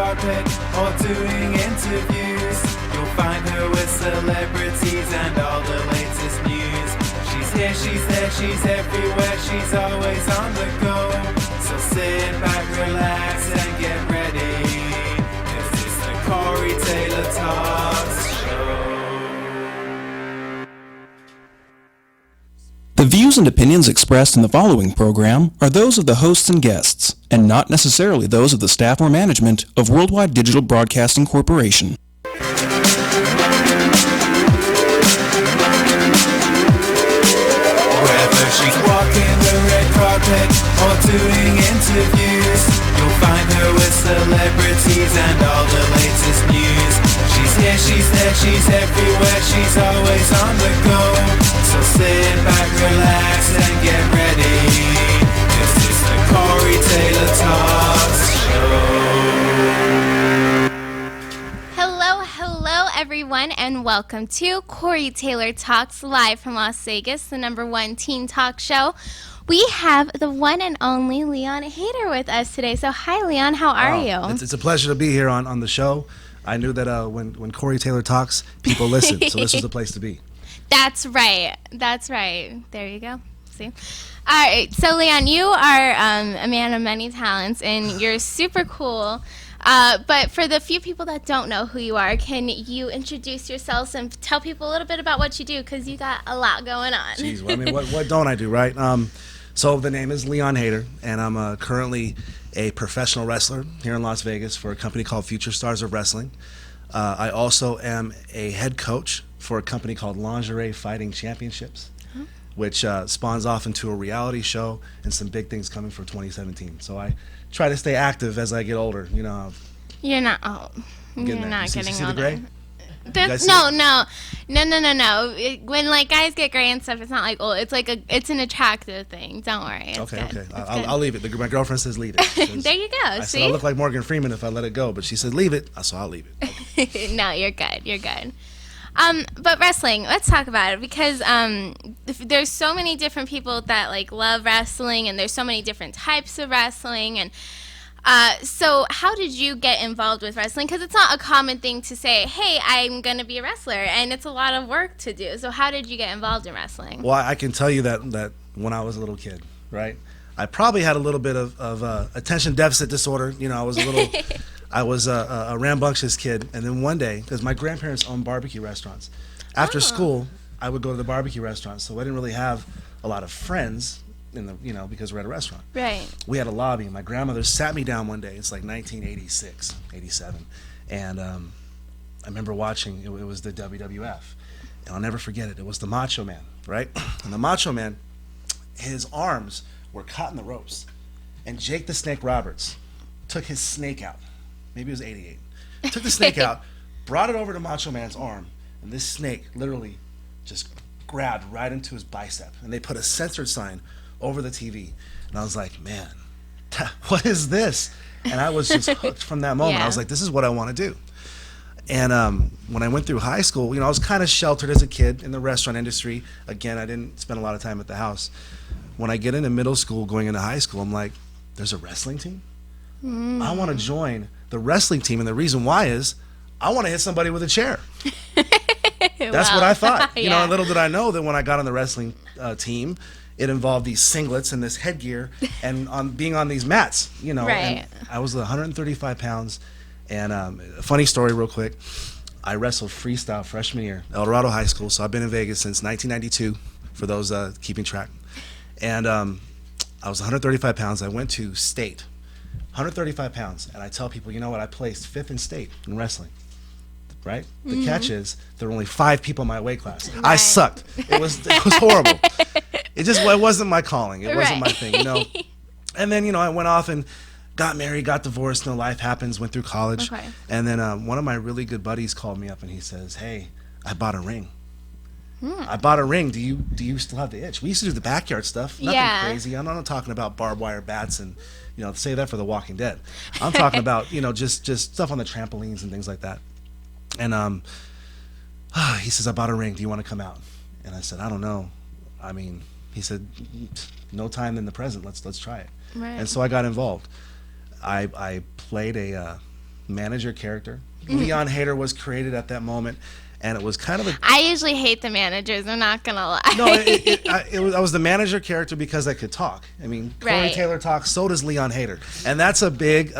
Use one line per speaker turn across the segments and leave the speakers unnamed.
carpet or doing interviews. You'll find her with celebrities and all the latest news. She's here, she's there, she's everywhere, she's always on the go. So sit back, relax, and get ready. This is the Corey Taylor Talks Show.
The views and opinions expressed in the following program are those of the hosts and guests, and not necessarily those of the staff or management of Worldwide Digital Broadcasting Corporation.
Whether she's walking the red carpet or doing interviews, you'll find her with celebrities and all the latest news. She's here, she's there, she's everywhere, she's always on the go. So sit back, relax, and get ready. This is the Corey Taylor Talks Show.
Hello everyone, and welcome to Corey Taylor Talks live from Las Vegas, the #1 teen talk show. We have the one and only Leon Haterr with us today. So hi Leon, how are you?
It's a pleasure to be here on the show. I knew that when Corey Taylor talks, people listen, so this is the place to be.
That's right. There you go. See? All right, so Leon, you are a man of many talents, and you're super cool. But for the few people that don't know who you are, can you introduce yourselves and tell people a little bit about what you do? Because you got a lot going on.
Jeez, well, I mean, what don't I do, right? So the name is Leon Haterr, and I'm currently a professional wrestler here in Las Vegas for a company called Future Stars of Wrestling. I also am a head coach for a company called Lingerie Fighting Championships, which spawns off into a reality show and some big things coming for 2017. So I try to stay active as I get older. You know,
You're not old. You're not
see
getting
the
older.
gray?
No. When like guys get gray and stuff, it's not like old. It's like it's an attractive thing. Don't worry. It's
Okay.
good.
I'll leave it. My girlfriend says leave it.
There you go.
I
See?
said I look like Morgan Freeman if I let it go, but she said leave it, so I'll leave it. Okay.
No, you're good. You're good. But wrestling, let's talk about it, because there's so many different people that like love wrestling, and there's so many different types of wrestling, and so how did you get involved with wrestling? Because it's not a common thing to say, hey, I'm going to be a wrestler, and it's a lot of work to do. So how did you get involved in wrestling?
Well, I can tell you that when I was a little kid, right, I probably had a little bit of attention deficit disorder. You know, I was a rambunctious kid, and then one day, because my grandparents owned barbecue restaurants, after school, I would go to the barbecue restaurants, so I didn't really have a lot of friends because we're at a restaurant.
Right.
We had a lobby. My grandmother sat me down one day. It's like 1986, 87, and I remember watching. It was the WWF, and I'll never forget it. It was the Macho Man, right? And the Macho Man, his arms were caught in the ropes, and Jake the Snake Roberts took his snake out. Maybe it was 88. Took the snake out, brought it over to Macho Man's arm, and this snake literally just grabbed right into his bicep. And they put a censored sign over the TV. And I was like, man, what is this? And I was just hooked from that moment.
Yeah.
I was like, this is what I want to do. And when I went through high school, I was kind of sheltered as a kid in the restaurant industry. Again, I didn't spend a lot of time at the house. When I get into middle school, going into high school, I'm like, there's a wrestling team? I want to join the wrestling team, and the reason why is I want to hit somebody with a chair. That's what I thought.
Yeah.
Little did I know that when I got on the wrestling team, it involved these singlets and this headgear and being on these mats.
Right.
And I was 135 pounds, and a funny story real quick. I wrestled freestyle freshman year, El Dorado High School, so I've been in Vegas since 1992, for those keeping track. And I was 135 pounds. I went to state. 135 pounds, and I tell people, you know what, I placed 5th in state in wrestling, right? The catch is there were only 5 people in my weight class.
Right.
I sucked. It was horrible. It wasn't my calling. It wasn't my
Right.
thing, And then, I went off and got married, got divorced, life happens, went through college.
Okay.
And then one of my really good buddies called me up, and he says, hey, I bought a ring. I bought a ring. Do you still have the itch? We used to do the backyard stuff. Nothing crazy. I'm not talking about barbed wire bats and save that for The Walking Dead. I'm talking about just stuff on the trampolines and things like that. And he says, I bought a ring. Do you want to come out? And I said, I don't know. I mean, he said, no time in the present. Let's try it.
Right.
And so I got involved. I played a manage your character. Leon Haterr was created at that moment, and it was kind of a...
I usually hate the managers, I'm not going to lie.
No, I was the manager character because I could talk. I mean, Corey
Right.
Taylor talks, so does Leon Haterr. And that's a big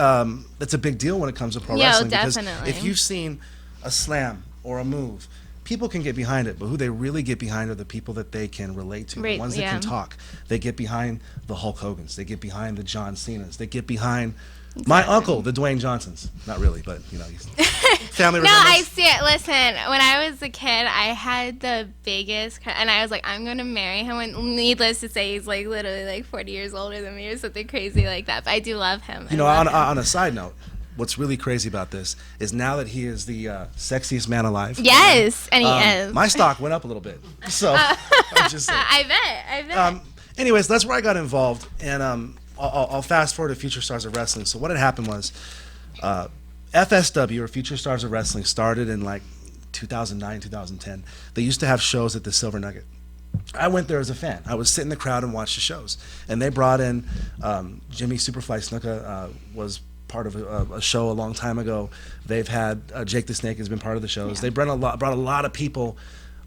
deal when it comes to pro wrestling.
Definitely.
Because if you've seen a slam or a move, people can get behind it, but who they really get behind are the people that they can relate to, the
Right,
ones that
yeah.
can talk. They get behind the Hulk Hogans. They get behind the John Cenas. They get behind my uncle, the Dwayne Johnsons. Not really, but, you know, he's family
No, I
resemblance.
see it. Listen, when I was a kid, I had the biggest, and I was like, I'm going to marry him. And needless to say, he's like literally like 40 years older than me or something crazy like that. But I do love him.
You know,
I love him.
on a side note, what's really crazy about this is now that he is the sexiest man alive.
Yes, and he is.
My stock went up a little bit. So, I'm just saying.
I bet.
Anyways, that's where I got involved, and I'll fast forward to Future Stars of Wrestling. So what had happened was, FSW, or Future Stars of Wrestling, started in like 2009, 2010. They used to have shows at the Silver Nugget. I went there as a fan. I would sit in the crowd and watch the shows. And they brought in Jimmy Superfly Snuka was part of a show a long time ago. They've had Jake the Snake has been part of the shows. They brought a lot of people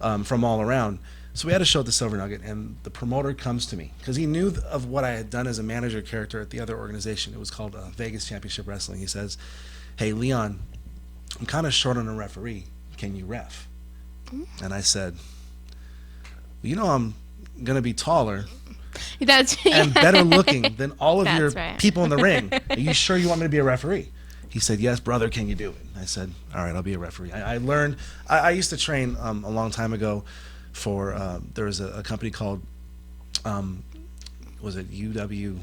from all around. So we had a show at the Silver Nugget, and the promoter comes to me because he knew of what I had done as a manager character at the other organization. It was called Vegas Championship Wrestling. He says, "Hey, Leon, I'm kind of short on a referee. Can you ref?" And I said, "You know, I'm going to be taller
That's
and better looking than all of
That's
your
right.
people in the ring. Are you sure you want me to be a referee?" He said, "Yes, brother, can you do it?" I said, "All right, I'll be a referee." I learned, I used to train a long time ago for, there was a company called, was it UW?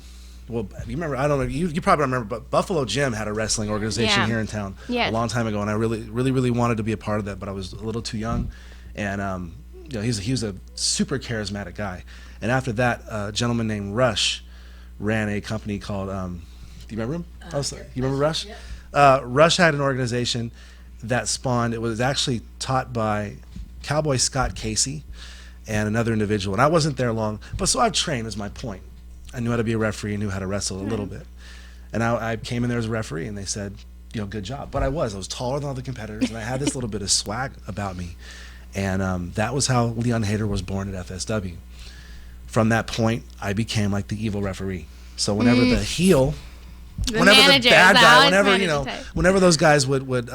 Well, you remember, I don't know, you probably don't remember, but Buffalo Jim had a wrestling organization
Yeah.
here in town
Yes.
a long time ago, and I really wanted to be a part of that, but I was a little too young. And you know, he was a super charismatic guy. And after that, a gentleman named Rush ran a company called, do you remember him? You remember Rush? Rush had an organization that spawned, it was actually taught by Cowboy Scott Casey and another individual. And I wasn't there long, but so I've trained is my point. I knew how to be a referee, knew how to wrestle a little bit. And I came in there as a referee, and they said, you know, good job. But I was taller than all the competitors, and I had this little bit of swag about me. And that was how Leon Haterr was born at FSW. From that point, I became like the evil referee. So whenever the heel, whenever
manager,
the bad
the
guy,
Alex
whenever, you
manager
know,
type.
whenever those guys would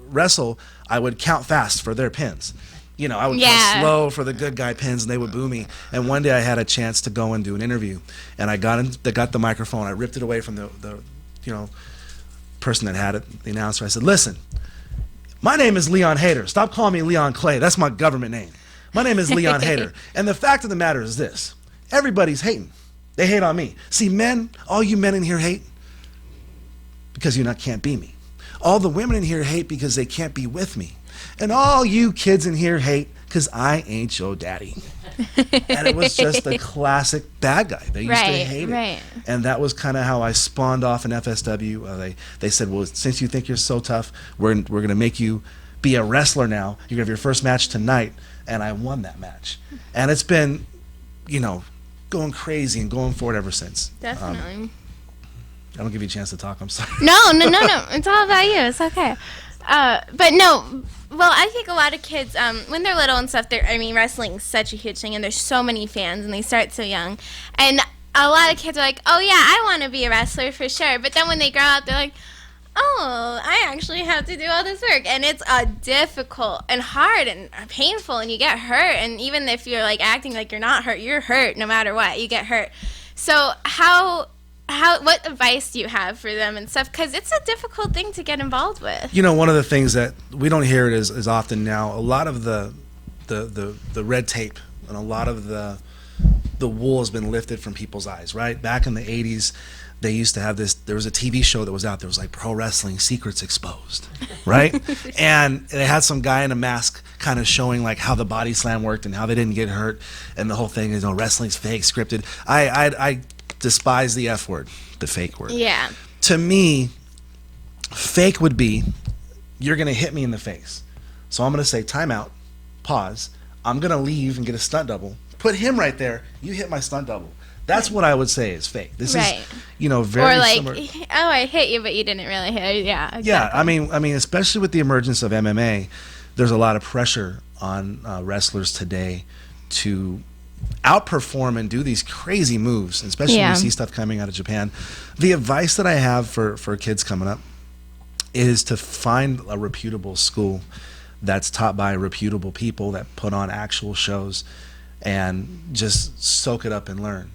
wrestle, I would count fast for their pins. You know, I would
Yeah.
count slow for the good guy pins, and they would boo me. And one day I had a chance to go and do an interview, and I got the microphone, I ripped it away from the you know, person that had it, the announcer. I said, "Listen, my name is Leon Haterr. Stop calling me Leon Clay. That's my government name. My name is Leon Haterr. And the fact of the matter is this. Everybody's hating. They hate on me. See, men, all you men in here hate because you can't be me. All the women in here hate because they can't be with me. And all you kids in here hate because I ain't your daddy." And it was just a classic bad guy. They used to hate it.
Right.
And that was kind of how I spawned off in FSW. They said, "Well, since you think you're so tough, we're going to make you be a wrestler now. You're going to have your first match tonight." And I won that match. And it's been, you know, going crazy and going forward ever since.
Definitely.
I don't give you a chance to talk. I'm sorry.
No. It's all about you. It's okay. But no, well, I think a lot of kids, when they're little and stuff, wrestling's such a huge thing, and there's so many fans, and they start so young. And a lot of kids are like, "Oh, yeah, I want to be a wrestler for sure." But then when they grow up, they're like, "Oh, I actually have to do all this work." And it's difficult and hard and painful, and you get hurt. And even if you're, like, acting like you're not hurt, you're hurt no matter what. You get hurt. So what advice do you have for them and stuff? Because it's a difficult thing to get involved with.
You know, one of the things that we don't hear it as often now, a lot of the red tape and a lot of the wool has been lifted from people's eyes, right? Back in the 80s, they used to have there was a TV show that was out there, it was like Pro Wrestling Secrets Exposed, right? And they had some guy in a mask kind of showing like how the body slam worked and how they didn't get hurt, and the whole thing is, wrestling's fake, scripted. I despise the F word, the fake word.
Yeah.
To me, fake would be, you're going to hit me in the face. So I'm going to say, timeout, pause. I'm going to leave and get a stunt double. Put him right there. You hit my stunt double. That's what I would say is fake. This
Right.
is, very
Or like,
similar.
oh, I hit you, but you didn't really hit. Yeah. Exactly.
Yeah, I mean, especially with the emergence of MMA, there's a lot of pressure on wrestlers today to outperform and do these crazy moves, especially when
Yeah.
you see stuff coming out of Japan. The advice that I have for kids coming up is to find a reputable school that's taught by reputable people that put on actual shows and just soak it up and learn.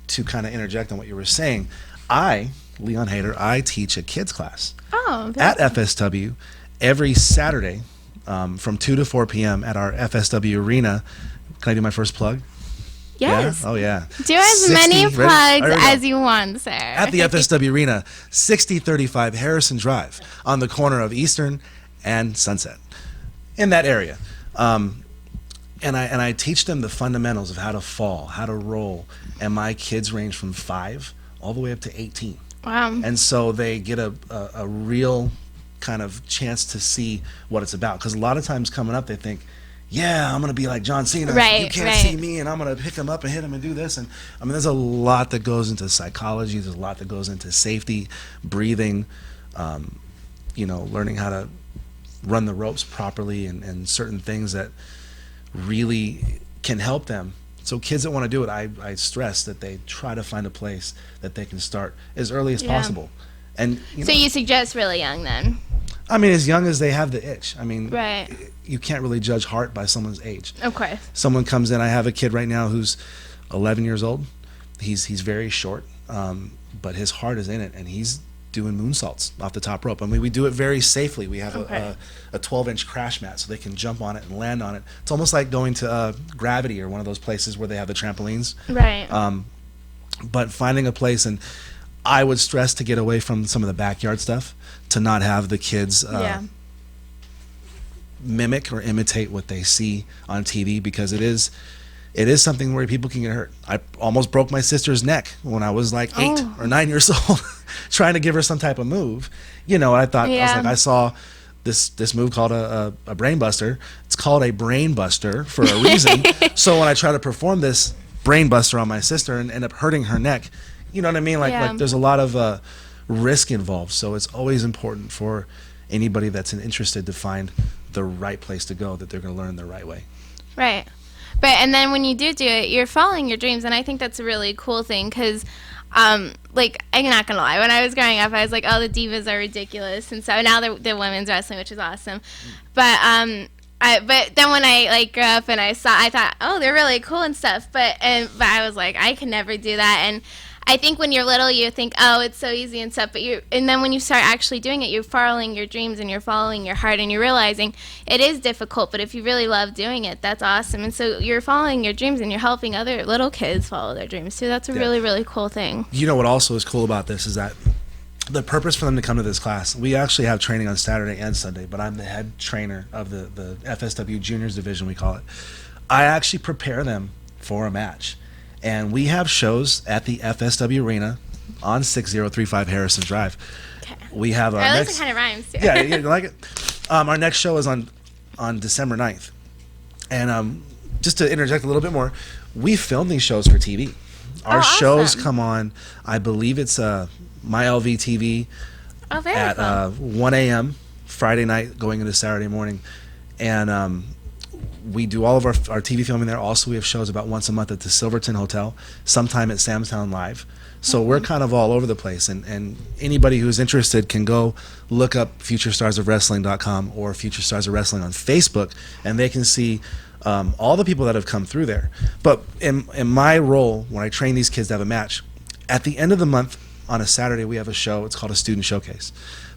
To kind of interject on what you were saying, Leon Haterr, I teach a kids class
Oh.
at FSW every Saturday from 2 to 4 p.m. at our FSW arena. Can I do my first plug?
Yes.
Yeah? Oh, yeah.
Do as many
Ready?
plugs
All right, here we go.
as you want, sir.
At the FSW Arena, 6035 Harrison Drive, on the corner of Eastern and Sunset, in that area. And I teach them the fundamentals of how to fall, how to roll, and my kids range from 5 all the way up to 18.
Wow.
And so they get a real kind of chance to see what it's about. Because a lot of times coming up, they think, yeah, I'm going to be like John Cena.
Right,
You can't
right.
see me, and I'm going to pick him up and hit him and do this. And I mean, there's a lot that goes into psychology. There's a lot that goes into safety, breathing, learning how to run the ropes properly and certain things that really can help them. So kids that want to do it, I stress that they try to find a place that they can start as early as
Yeah.
possible. And
So you suggest really young then?
I mean, as young as they have the itch. I mean,
Right.
you can't really judge heart by someone's age.
Of course.
Someone comes in. I have a kid right now who's 11 years old. He's very short, but his heart is in it, and he's doing moonsaults off the top rope. I mean, we do it very safely. We have
Okay.
a 12-inch crash mat so they can jump on it and land on it. It's almost like going to Gravity or one of those places where they have the trampolines.
Right.
But finding a place, and I would stress to get away from some of the backyard stuff, to not have the kids
yeah.
mimic or imitate what they see on TV, because it is something where people can get hurt. I almost broke my sister's neck when I was like 8
Oh.
or 9 years old, trying to give her some type of move. I thought,
Yeah.
I saw this move called a brain buster. It's called a brain buster for a reason. So when I try to perform this brain buster on my sister and end up hurting her neck, you know what I mean?
Yeah.
Like there's a lot of risk involved. So it's always important for anybody that's interested to find the right place to go, that they're going to learn the right way.
Right. But and then when you do it, you're following your dreams, and I think that's a really cool thing because, like, I'm not gonna lie, when I was growing up, I was like, oh, the divas are ridiculous, and so now they're women's wrestling, which is awesome. But but then when I grew up and I thought, oh, they're really cool and stuff. But I was like, I can never do that. And I think when you're little, you think, oh, it's so easy and stuff. And then when you start actually doing it, you're following your dreams and you're following your heart, and you're realizing it is difficult. But if you really love doing it, that's awesome. And so you're following your dreams and you're helping other little kids follow their dreams too. That's a really, really cool thing.
You know what also is cool about this is that the purpose for them to come to this class, we actually have training on Saturday and Sunday, but I'm the head trainer of the FSW Juniors Division, we call it. I actually prepare them for a match. And we have shows at the FSW Arena on 6035 Harrison Drive.
Okay.
We have our
At least
next...
it kind of rhymes too.
Yeah, you like it? Our next show is on December 9th. And just to interject a little bit more, we film these shows for TV. Our shows
awesome.
come on, I believe it's MyLVTV
Oh, very
at
cool.
1 a.m. Friday night going into Saturday morning. And we do all of our TV filming there. Also, we have shows about once a month at the Silverton Hotel, sometime at Samstown Live. So we're kind of all over the place. And anybody who's interested can go look up FutureStarsOfWrestling.com or Future Stars of Wrestling on Facebook, and they can see all the people that have come through there. But in my role, when I train these kids to have a match, at the end of the month on a Saturday, we have a show. It's called a student showcase.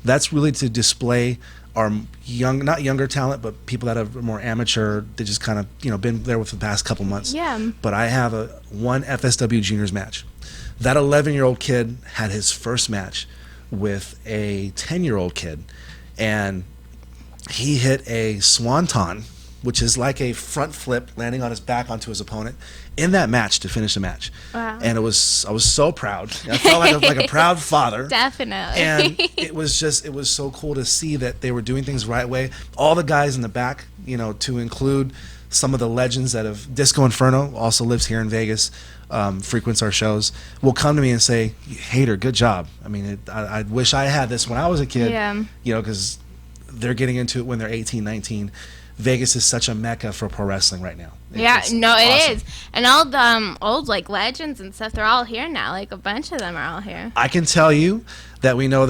That's really to display our not younger talent, but people that are more amateur. They just kind of been there with the past couple months.
Yeah.
But I have one FSW juniors match. That 11-year-old kid had his first match with a 10-year-old kid, and he hit a swanton, which is like a front flip landing on his back onto his opponent in that match to finish the match.
Wow.
And I was so proud. I felt like a proud father.
Definitely.
And it was so cool to see that they were doing things the right way. All the guys in the back, to include some of the legends that have Disco Inferno also lives here in Vegas. frequents our shows will come to me and say, Haterr, good job. I mean, I wish I had this when I was a kid, because they're getting into it when they're 18, 19. Vegas is such a mecca for pro wrestling right now.
It is. And all the old like legends and stuff, they're all here now. Like a bunch of them are all here.
I can tell you that we know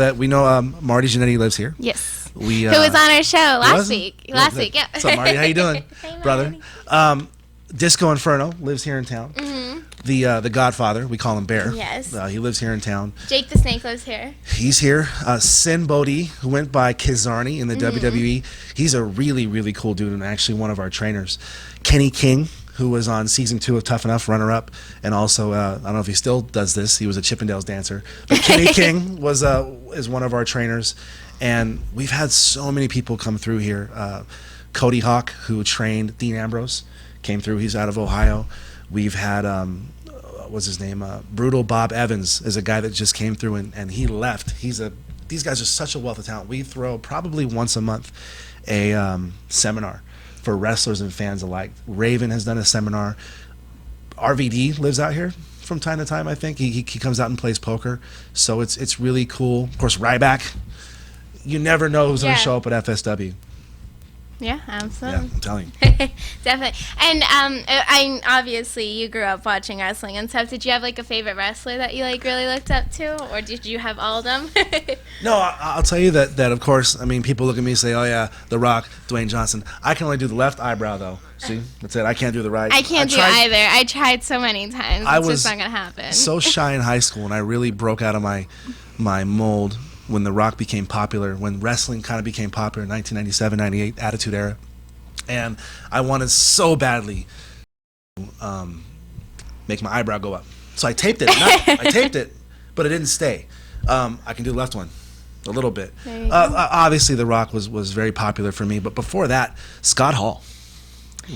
Marty Jannetty lives here.
Yes.
Who
was on our show last week. Last week, yeah.
What's up, Marty? How you doing, brother? Disco Inferno lives here in town. The Godfather, we call him Bear.
Yes.
He lives here in town.
Jake the Snake lives here.
He's here. Sin Bodhi, who went by Kizarni in the WWE. He's a really, really cool dude and actually one of our trainers. Kenny King, who was on season 2 of Tough Enough, runner-up, and also I don't know if he still does this. He was a Chippendales dancer. But Kenny King is one of our trainers, and we've had so many people come through here. Cody Hawk, who trained Dean Ambrose, came through. He's out of Ohio. We've had what's his name? Brutal Bob Evans is a guy that just came through and he left. These guys are such a wealth of talent. We throw probably once a month a seminar for wrestlers and fans alike. Raven has done a seminar. RVD lives out here from time to time. I think he comes out and plays poker, so it's really cool. Of course, Ryback. You never know who's going to show up at FSW.
Yeah, absolutely.
Yeah, I'm telling you.
Definitely. And I obviously you grew up watching wrestling and stuff. Did you have like a favorite wrestler that you like really looked up to, or did you have all of them?
No, I'll tell you that of course. I mean, people look at me and say, "Oh yeah, The Rock, Dwayne Johnson." I can only do the left eyebrow though. See, that's it. I can't do the right.
I can't do either. I tried so many times. It's just not gonna happen.
So shy in high school, and I really broke out of my mold when The Rock became popular, when wrestling kind of became popular in 1997, 98, Attitude Era. And I wanted so badly to make my eyebrow go up. So I taped it. I taped it, but it didn't stay. I can do the left one a little bit. Obviously, The Rock was very popular for me. But before that, Scott Hall,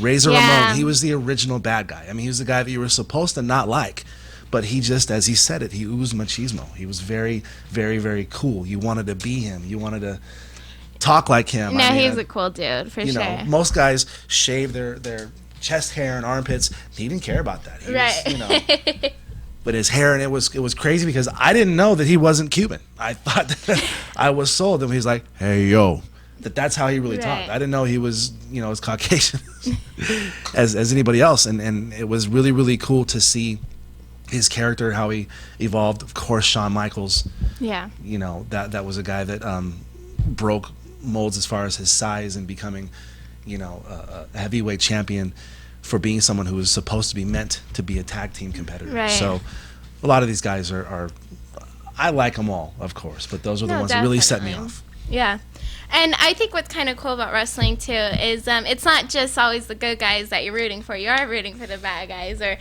Razor Ramon, he was the original bad guy. I mean, he was the guy that you were supposed to not like. But he just, as he said it, he oozed machismo. He was very, very, very cool. You wanted to be him. You wanted to talk like him.
No, he's a cool dude, for sure.
Know, most guys shave their chest hair and armpits. He didn't care about that. He was, but his hair, and it was crazy because I didn't know that he wasn't Cuban. I thought that I was sold. And he's like, hey, yo. That's how he really talked. I didn't know he was, as Caucasian as anybody else. And it was really, really cool to see his character, how he evolved. Of course, Shawn Michaels. Yeah. That was a guy that broke molds as far as his size and becoming, a heavyweight champion for being someone who was supposed to be meant to be a tag team competitor. Right. So a lot of these guys are I like them all, of course, but those are the ones that really set me off.
Yeah. And I think what's kind of cool about wrestling, too, is it's not just always the good guys that you're rooting for. You are rooting for the bad guys or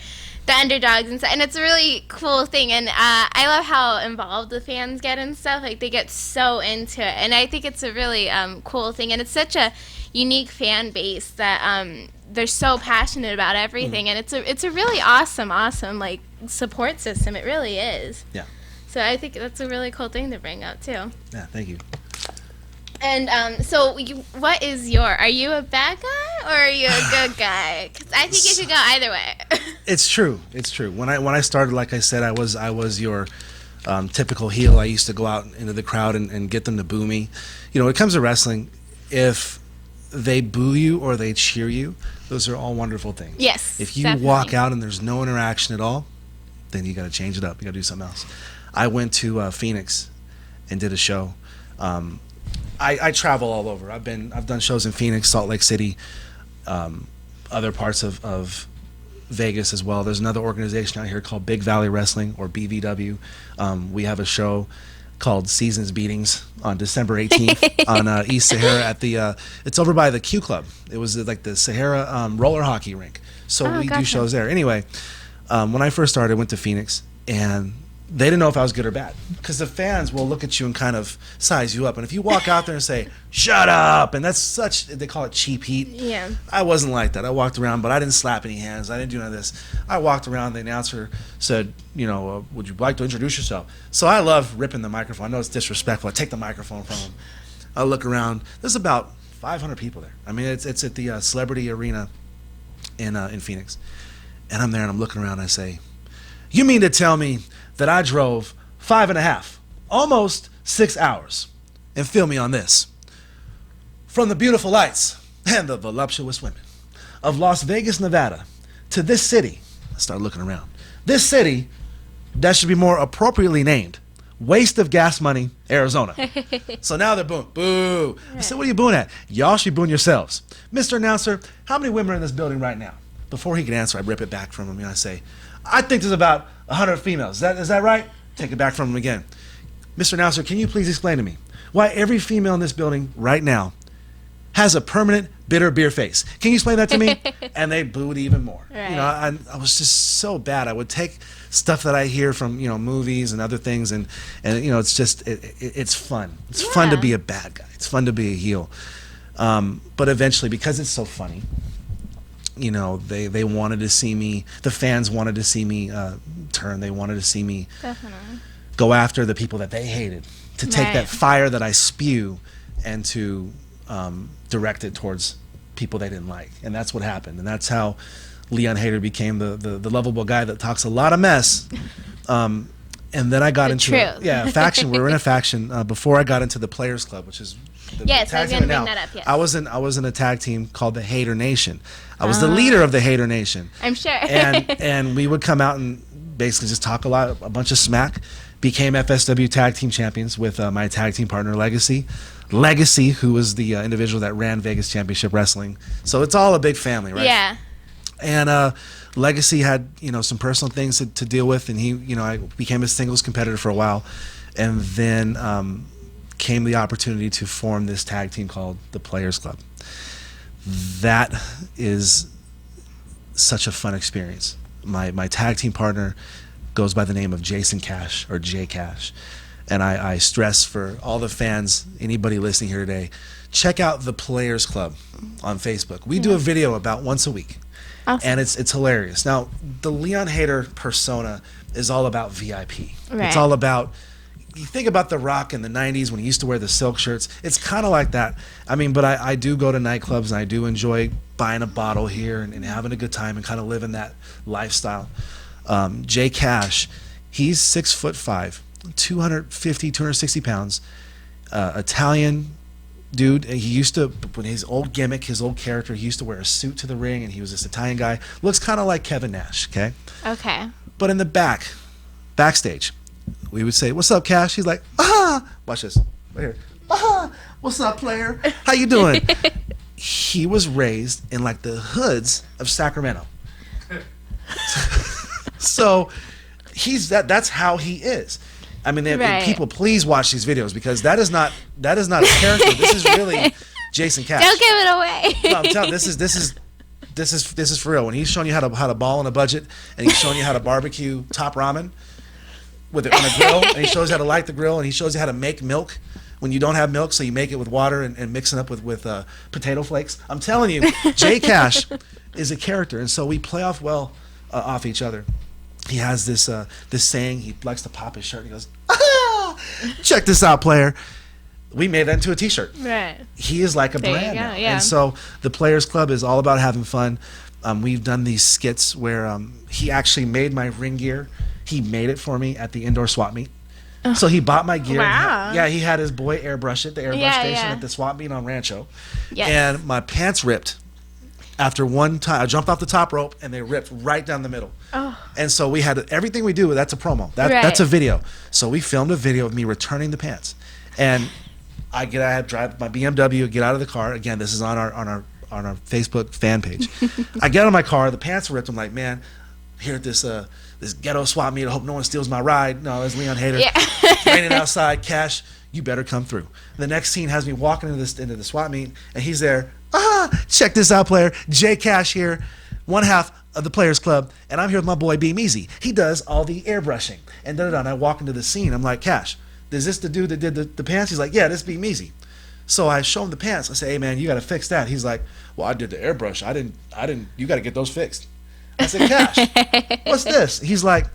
the underdogs and stuff. And it's a really cool thing. And I love how involved the fans get and stuff. Like, they get so into it. And I think it's a really cool thing. And it's such a unique fan base that they're so passionate about everything. And it's a really awesome, like, support system. It really is. Yeah. So I think that's a really cool thing to bring up, too.
Yeah, thank you.
And so, are you a bad guy or are you a good guy? Because I think you could go either way.
It's true. When I started, like I said, I was your typical heel. I used to go out into the crowd and get them to boo me. When it comes to wrestling, if they boo you or they cheer you, those are all wonderful things.
Yes.
If you walk out and there's no interaction at all, then you got to change it up. You got to do something else. I went to Phoenix and did a show. I travel all over. I've done shows in Phoenix, Salt Lake City, other parts of Vegas as well. There's another organization out here called Big Valley Wrestling, or BVW. We have a show called Seasons Beatings on December 18th on East Sahara at the it's over by the Q Club. It was like the Sahara roller hockey rink. So we do shows there. Anyway, when I first started, I went to Phoenix, and they didn't know if I was good or bad, because the fans will look at you and kind of size you up. And if you walk out there and say, shut up, and they call it cheap heat. Yeah. I wasn't like that. I walked around, but I didn't slap any hands. I didn't do none of this. I walked around, the announcer said, would you like to introduce yourself? So I love ripping the microphone. I know it's disrespectful. I take the microphone from him. I look around. There's about 500 people there. I mean, it's at the Celebrity Arena in Phoenix. And I'm there, and I'm looking around, and I say, You mean to tell me that I drove 5.5, almost 6 hours, and feel me on this, from the beautiful lights and the voluptuous women of Las Vegas, Nevada, to this city. I started looking around. This city that should be more appropriately named Waste of Gas Money, Arizona. So now they're booing. Boo. I said, what are you booing at? Y'all should be booing yourselves. Mr. Announcer, how many women are in this building right now? Before he can answer, I rip it back from him and I say, I think there's about 100 females. Is that right? Take it back from him again. Mr. Announcer, can you please explain to me why every female in this building right now has a permanent bitter beer face? Can you explain that to me? And they booed even more.
Right.
You know, I was just so bad. I would take stuff that I hear from, you know, movies and other things, and you know, it's just it's fun. It's fun to be a bad guy. It's fun to be a heel. But eventually, because it's so funny, you know, they wanted to see me. The fans wanted to see me turn. They wanted to see me go after the people that they hated, to take that fire that I spew and to direct it towards people they didn't like. And that's what happened. And that's how Leon Haterr became the lovable guy that talks a lot of mess. And then I got into a faction. We were in a faction before I got into the Players Club, which is the
yes, I
tag
was going
team
to bring
now.
that up. Yes.
I was in a tag team called the Haterr Nation. I was the leader of the Haterr Nation.
I'm sure.
and we would come out and basically just talk a bunch of smack. Became FSW tag team champions with my tag team partner Legacy, who was the individual that ran Vegas Championship Wrestling. So it's all a big family, right?
Yeah.
And Legacy had, you know, some personal things to deal with, and he, you know, I became a singles competitor for a while, and then came the opportunity to form this tag team called the Players Club. That is such a fun experience. My tag team partner goes by the name of Jason Cash, or J Cash. And I stress for all the fans, anybody listening here today, check out the Players Club on Facebook. We do a video about once a week. Awesome. And it's hilarious. Now, the Leon Haterr persona is all about VIP. Right. It's all about, you think about The Rock in the 90s when he used to wear the silk shirts. It's kind of like that. I mean, but I do go to nightclubs, and I do enjoy buying a bottle here and having a good time and kind of living that lifestyle. Jay Cash, he's 6'5", 250, 260 pounds, Italian dude. He used to, when his old gimmick, his old character, he used to wear a suit to the ring, and he was this Italian guy. Looks kind of like Kevin Nash, okay?
Okay.
But in the backstage, we would say, "What's up, Cash?" He's like, watch this, right here. What's up, player? How you doing? He was raised in like the hoods of Sacramento. So that's how he is. I mean, people, please watch these videos, because that is not a character. This is really Jason Cash.
Don't give it away.
No, I'm telling you, this is for real. When he's showing you how to ball on a budget, and he's showing you how to barbecue top ramen with it on a grill, and he shows you how to light the grill, and he shows you how to make milk when you don't have milk, so you make it with water and mix it up with potato flakes. I'm telling you, Jay Cash is a character, and so we play off well off each other. He has this saying. He likes to pop his shirt. And he goes, check this out, player. We made that into a T-shirt. Right. He is like a brand now. Yeah. And so the Players Club is all about having fun. We've done these skits where he actually made my ring gear. He made it for me at the indoor swap meet. So he bought my gear.
Wow.
He had his boy airbrush it, the airbrush station at the swap meet on Rancho. Yes. And my pants ripped. After one time, I jumped off the top rope, and they ripped right down the middle. Oh. And so we had everything we do. That's a promo. That's a video. So we filmed a video of me returning the pants, and I drive my BMW, get out of the car. Again, this is on our Facebook fan page. I get out of my car. The pants are ripped. I'm like, man, here at this ghetto swap meet. I hope no one steals my ride. No, it's Leon Haterr. Yeah. Raining outside. Cash, you better come through. The next scene has me walking into the swap meet, and he's there. Check this out, player. Jay Cash here, one half of the Players Club, and I'm here with my boy Beam Easy. He does all the airbrushing. And and I walk into the scene. I'm like, Cash, is this the dude that did the pants? He's like, yeah, this Beam Easy. So I show him the pants. I say, hey man, you got to fix that. He's like, well, I did the airbrush. I didn't. You got to get those fixed. I said, Cash, what's this? He's like,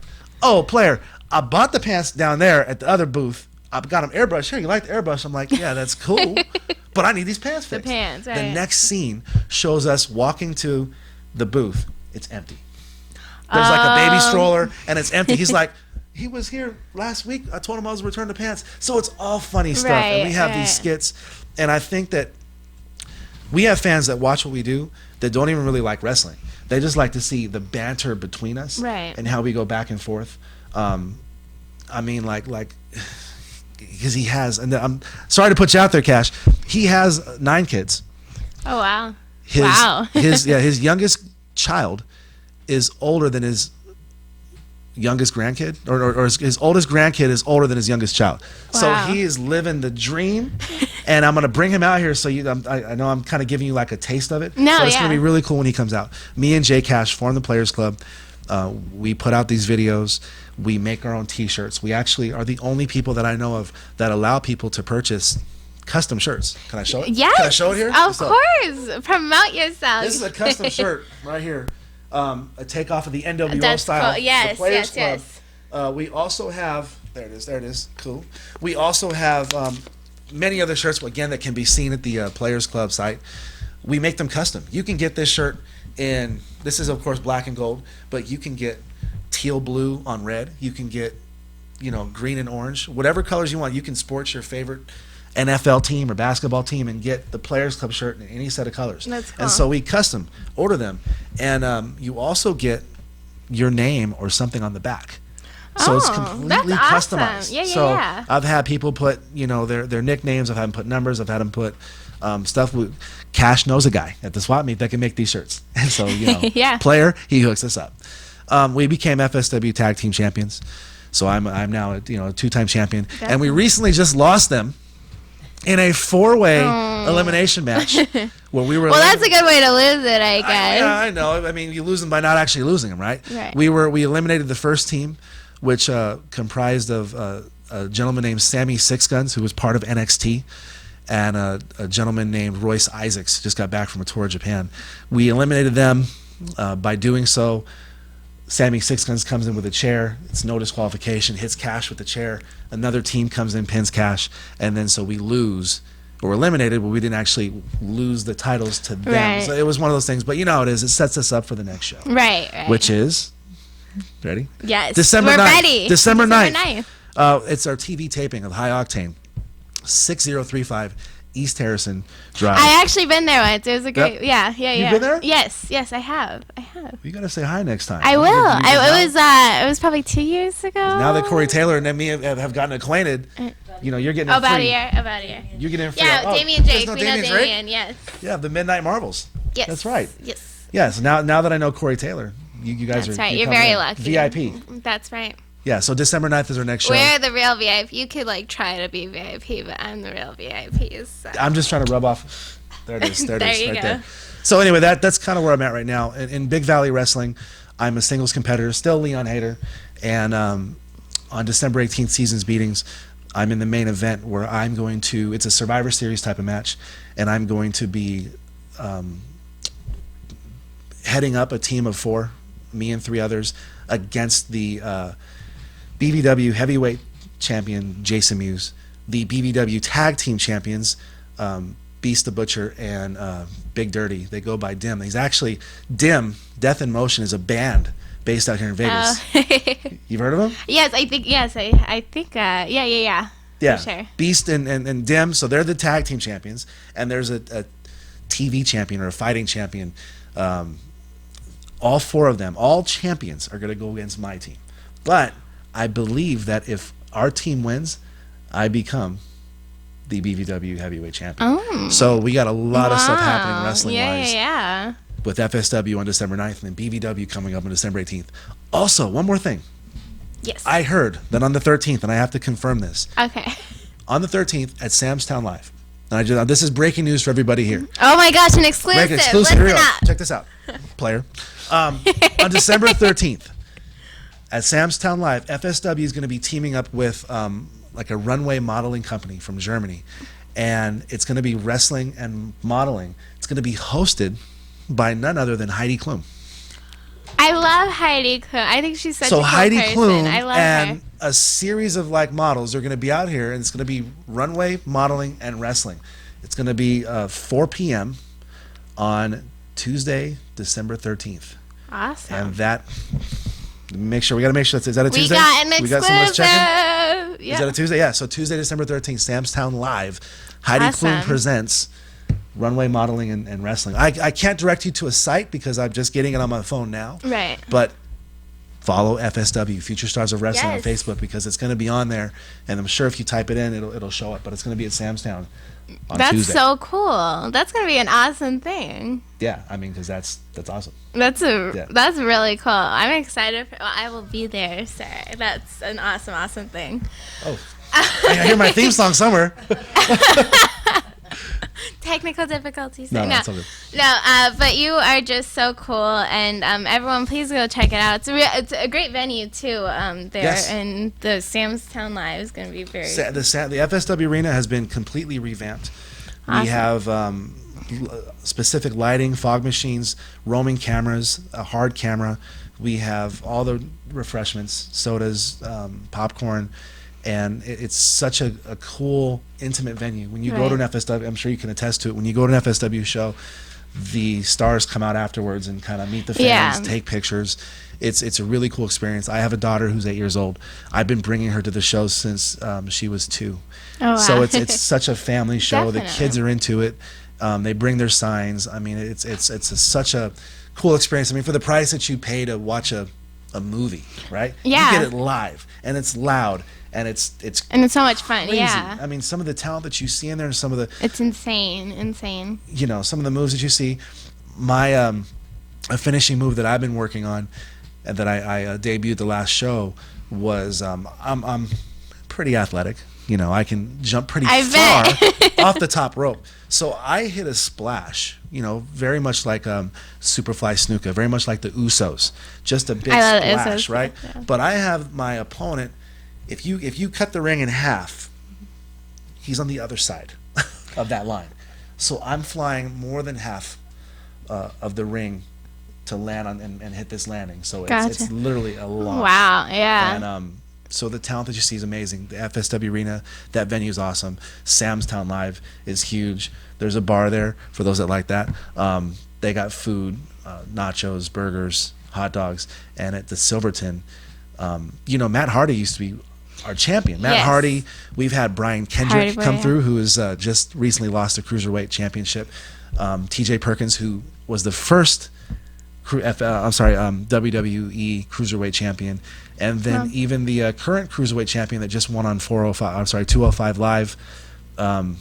oh, player, I bought the pants down there at the other booth. I got them airbrush. Here, you like the airbrush? I'm like, yeah, that's cool. But I need these pants fixed.
The pants, right.
The next scene shows us walking to the booth. It's empty. There's like a baby stroller and it's empty. He's like, he was here last week. I told him I was returning the pants. So it's all funny stuff. And we have these skits. And I think that we have fans that watch what we do that don't even really like wrestling. They just like to see the banter between us and how we go back and forth. I mean, like, because he has, and I'm sorry to put you out there, Cash. He has 9 kids.
Oh, wow.
His youngest child is older than his youngest grandkid, or his oldest grandkid is older than his youngest child.
Wow.
So he is living the dream, and I'm going to bring him out here so I know I'm kind of giving you like a taste of it.
No,
but it's going to be really cool when he comes out. Me and Jay Cash form the Players Club. We put out these videos. We make our own T-shirts. We actually are the only people that I know of that allow people to purchase custom shirts. Can I show it?
Yes.
Can I show it here?
Of course. Promote yourself.
This is a custom shirt right here. A takeoff of the NWO style.
Cool. Yes,
the Players
yes,
Club. We also have, there it is. Cool. We also have many other shirts, again, that can be seen at the Players Club site. We make them custom. You can get this shirt in, this is of course black and gold, but you can get teal blue on red. You can get, green and orange, whatever colors you want. You can sport your favorite NFL team or basketball team and get the Players Club shirt in any set of colors.
That's cool.
And so we custom order them, and you also get your name or something on the back. So it's completely customized.
Yeah.
I've had people put, their nicknames. I've had them put numbers. I've had them put stuff. Cash knows a guy at the swap meet that can make these shirts, and so player, he hooks us up. We became FSW Tag Team Champions, so I'm now a 2-time champion, and we recently just lost them in a 4-way elimination match where we were.
Well, that's a good way to lose it, I guess.
I know. I mean, you lose them by not actually losing them, right?
Right.
We eliminated the first team, which comprised of a gentleman named Sammy Six Guns, who was part of NXT, and a gentleman named Royce Isaacs, just got back from a tour of Japan. We eliminated them. By doing so, Sammy Six Guns comes in with a chair. It's no disqualification. Hits Cash with the chair. Another team comes in, pins Cash, and then so we lose. Or eliminated, but we didn't actually lose the titles to them.
Right.
So it was one of those things. But you know how it is. It sets us up for the next show.
Right.
Which is, ready?
Yes.
December
We're
9th.
ready.
December 9th. It's our TV taping of High Octane, 6035 East Harrison Drive.
I actually been there once. It was a great.
Yep.
Yeah.
You've been there?
Yes, I have.
You gotta say hi next time.
I will. It was probably 2 years ago.
Now that Corey Taylor and me have gotten acquainted, you're getting in
about
free.
About a year.
You're getting in free.
Yeah, Damien Drake. We know Damien. Yes.
Yeah, the Midnight Marvels.
Yes.
That's right.
Yes.
Yeah. So now that I know Corey Taylor, you guys
That's
are.
right. You're very lucky.
VIP.
That's right.
Yeah. So December 9th is our next show.
We're the real VIP. You could try to be VIP, but I'm the real VIP. So.
I'm just trying to rub off. There it is. There it is.
There you
Right
go.
there. So anyway, that's kind of where I'm at right now. In Big Valley Wrestling, I'm a singles competitor, still Leon Haterr, and on December 18th, Seasons Beatings, I'm in the main event where I'm going to. It's a Survivor Series type of match, and I'm going to be heading up a team of 4, me and 3 others, against the BBW Heavyweight Champion Jason Mewes, the BBW Tag Team Champions Beast the Butcher and Big Dirty. They go by Dim. He's actually Dim. Death in Motion is a band based out here in Vegas. You've heard of them?
Yes, I think. Yes, I think. Yeah.
Yeah.
For sure.
Beast and Dim. So they're the tag team champions, and there's a TV champion or a fighting champion. All 4 of them, all champions, are going to go against my team. But I believe that if our team wins, I become the BVW heavyweight champion.
Oh.
So we got a lot of stuff happening wrestling-wise
Yeah.
with FSW on December 9th and then BVW coming up on December 18th. Also, one more thing.
Yes.
I heard that on the 13th, and I have to confirm this,
Okay.
on the 13th at Sam's Town Live. And this is breaking news for everybody here.
Oh my gosh, an exclusive.
Exclusive. Here we
Listen
go.
up.
Check this out, player. On December 13th at Sam's Town Live, FSW is going to be teaming up with like a runway modeling company from Germany, and it's going to be wrestling and modeling. It's going to be hosted by none other than Heidi Klum.
I love Heidi Klum. I think she's such a
So
cool
Heidi
person.
Klum
I love
and
her.
a series of models are going to be out here, and it's going to be runway modeling and wrestling. It's going to be 4 p.m. on Tuesday, December 13th.
Awesome.
And that, we got to make sure is that a Tuesday?
We got an
We got someone that's checking?
exclusive.
Is that a Tuesday? Yeah. So Tuesday, December 13th, Samstown Live. Heidi
Awesome.
Klum presents runway modeling and wrestling. I can't direct you to a site because I'm just getting it on my phone now.
Right.
But follow FSW, Future Stars of Wrestling,
Yes.
on Facebook, because it's going to be on there. And I'm sure if you type it in, it'll show up. But it's going to be at Samstown on
That's
Tuesday.
so cool. That's gonna be an awesome thing.
Yeah, I mean, because that's awesome.
That's
Yeah.
that's really cool. I'm excited. I will be there, sir. That's an awesome thing.
Oh, I hear my theme song somewhere.
Technical difficulties.
No, it's all good.
But you are just so cool, and everyone, please go check it out. It's a great venue too. There,
Yes.
and the Samstown Live is going to be very.
The FSW Arena has been completely revamped.
Awesome.
We have specific lighting, fog machines, roaming cameras, a hard camera. We have all the refreshments, sodas, popcorn, and it's such a cool, intimate venue. When you go to an FSW, I'm sure you can attest to it, when you go to an FSW show, the stars come out afterwards and kind of meet the fans, take pictures. It's a really cool experience. I have a daughter who's 8 years old. I've been bringing her to the shows since she was 2.
Oh, wow.
So it's such a family show.
Definitely.
The kids are into it. They bring their signs. I mean, it's such a cool experience. I mean, for the price that you pay to watch a movie, right?
Yeah.
You get it live, and it's loud, and it's
And it's so much fun.
crazy.
Yeah.
I mean, some of the talent that you see in there, and some of the
It's insane.
some of the moves that you see. My a finishing move that I've been working on, and that I debuted the last show was I'm pretty athletic. I can jump pretty far off the top rope. So I hit a splash, very much like Superfly Snuka, very much like the Usos, just a big splash,
Usos,
right?
yeah.
But I have my opponent. If you cut the ring in half, he's on the other side of that line. So I'm flying more than half of the ring to land on and hit this landing. So it's literally a launch.
Wow. Yeah.
And so the talent that you see is amazing. The FSW Arena, that venue is awesome. Samstown Live is huge. There's a bar there for those that like that. They got food, nachos, burgers, hot dogs. And at the Silverton, Matt Hardy used to be our champion. Matt Hardy, we've had Brian Kendrick come through, who has just recently lost the Cruiserweight Championship. TJ Perkins, who was the first WWE Cruiserweight Champion, and then even the current Cruiserweight Champion that just won on 205 Live, and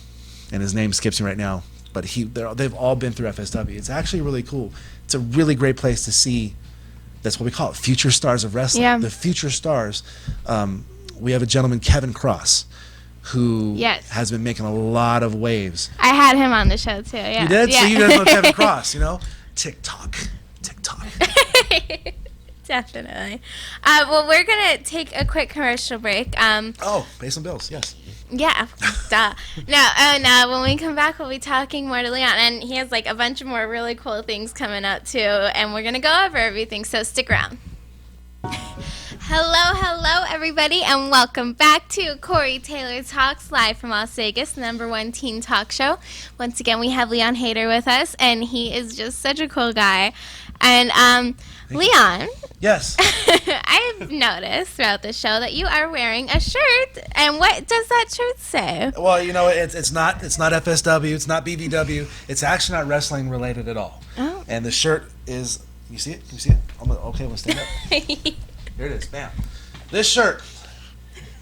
his name skips me right now, but they've all been through FSW. It's actually really cool. It's a really great place to see. That's what we call it, Future Stars of Wrestling.
Yeah.
The Future Stars. We have a gentleman, Kevin Cross, who has been making a lot of waves.
I had him on the show too. Yeah.
You did?
Yeah.
So you guys know Kevin Cross, TikTok.
Definitely. Well, we're going to take a quick commercial break.
Pay some bills, yes.
Yeah, duh. No, when we come back, we'll be talking more to Leon. And he has a bunch of more really cool things coming up, too. And we're going to go over everything, so stick around. Hello, everybody, and welcome back to Corey Taylor Talks, live from Las Vegas, #1 teen talk show. Once again, we have Leon Haterr with us, and he is just such a cool guy. And Leon,
yes,
I've noticed throughout the show that you are wearing a shirt. And what does that shirt say?
Well, it's not FSW, it's not BBW, it's actually not wrestling related at all.
Oh.
And the shirt is, you see it? Can you see it? Okay, I'm gonna stand up. Here it is, bam. This shirt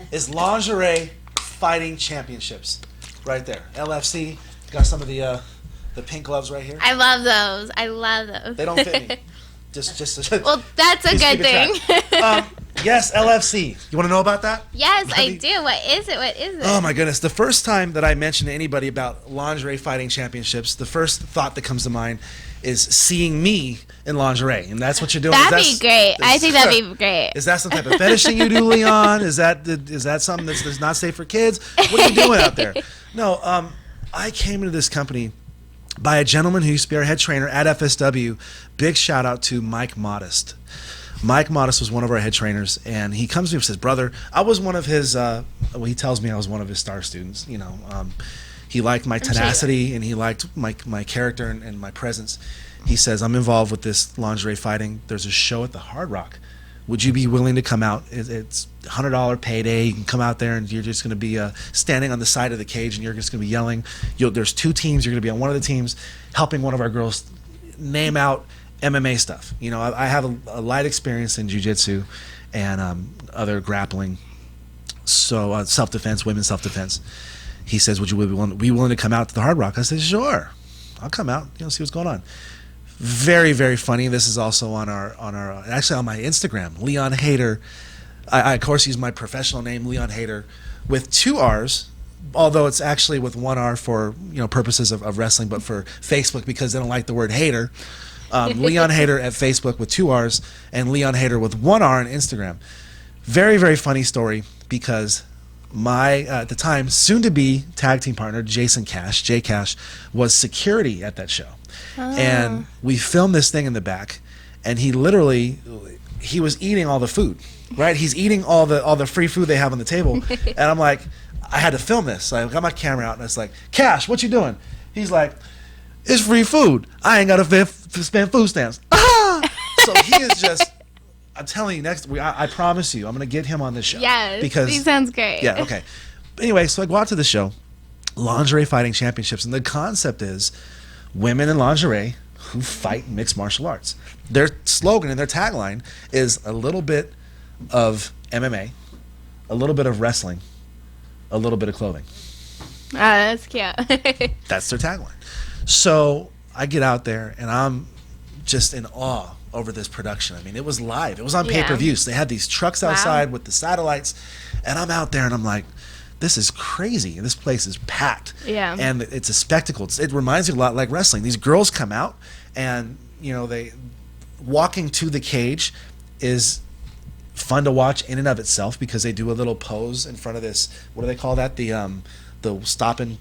is Lingerie Fighting Championships, right there. LFC, got some of the pink gloves right here.
I love those.
They don't fit me. Just
Well, that's a good thing.
Yes, LFC. You want to know about that?
Yes, I do. What is it?
Oh my goodness. The first time that I mention to anybody about Lingerie Fighting Championships, the first thought that comes to mind is seeing me in lingerie. And that's what you're doing.
That'd be great. I think that'd be great.
Is that some type of fetish thing you do, Leon? Is that something that's not safe for kids? What are you doing out there? No, I came into this company by a gentleman who used to be our head trainer at FSW. Big shout out to Mike Modest. Mike Modest was one of our head trainers, and he comes to me and says, "Brother, I was one of his." He tells me I was one of his star students. He liked my tenacity, and he liked my character and my presence. He says, I'm involved with this lingerie fighting. There's a show at the Hard Rock. Would you be willing to come out? It's $100 payday. You can come out there and you're just going to be standing on the side of the cage and you're just going to be yelling. There's 2 teams. You're going to be on one of the teams helping one of our girls name out MMA stuff. You know, I have a light experience in jiu-jitsu and other grappling, so self-defense, women's self-defense. He says, would you be willing to come out to the Hard Rock? I said, sure. I'll come out, see what's going on. Very, very funny. This is also on our actually on my Instagram, Leon Haterr. I of course use my professional name, Leon Haterr, with 2 R's, although it's actually with 1 R for purposes of wrestling, but for Facebook because they don't like the word hater. Leon Haterr at Facebook with 2 R's and Leon Haterr with 1 R on Instagram. Very, very funny story because my at the time soon to be tag team partner Jason Cash, J Cash, was security at that show. And we filmed this thing in the back, and he was eating all the food, right? He's eating all the free food they have on the table, and I'm like, I had to film this. So I got my camera out, and it's like, Cash, what you doing? He's like, it's free food. I ain't got to spend food stamps. So he is just, I'm telling you, I promise you, I'm gonna get him on this show.
Yes,
because
he sounds great.
Yeah, okay. Anyway, so I go out to the show, Lingerie Fighting Championships, and the concept is women in lingerie who fight mixed martial arts. Their slogan and their tagline is a little bit of MMA, a little bit of wrestling, a little bit of clothing.
Oh, that's cute.
That's their tagline. So I get out there and I'm just in awe over this production. I mean, it was live. It was on pay-per-view. So they had these trucks outside with the satellites, and I'm out there and I'm like, this is crazy. This place is packed.
Yeah.
And it's a spectacle. It reminds you a lot like wrestling. These girls come out and, they walking to the cage is fun to watch in and of itself because they do a little pose in front of this, what do they call that? The stop and,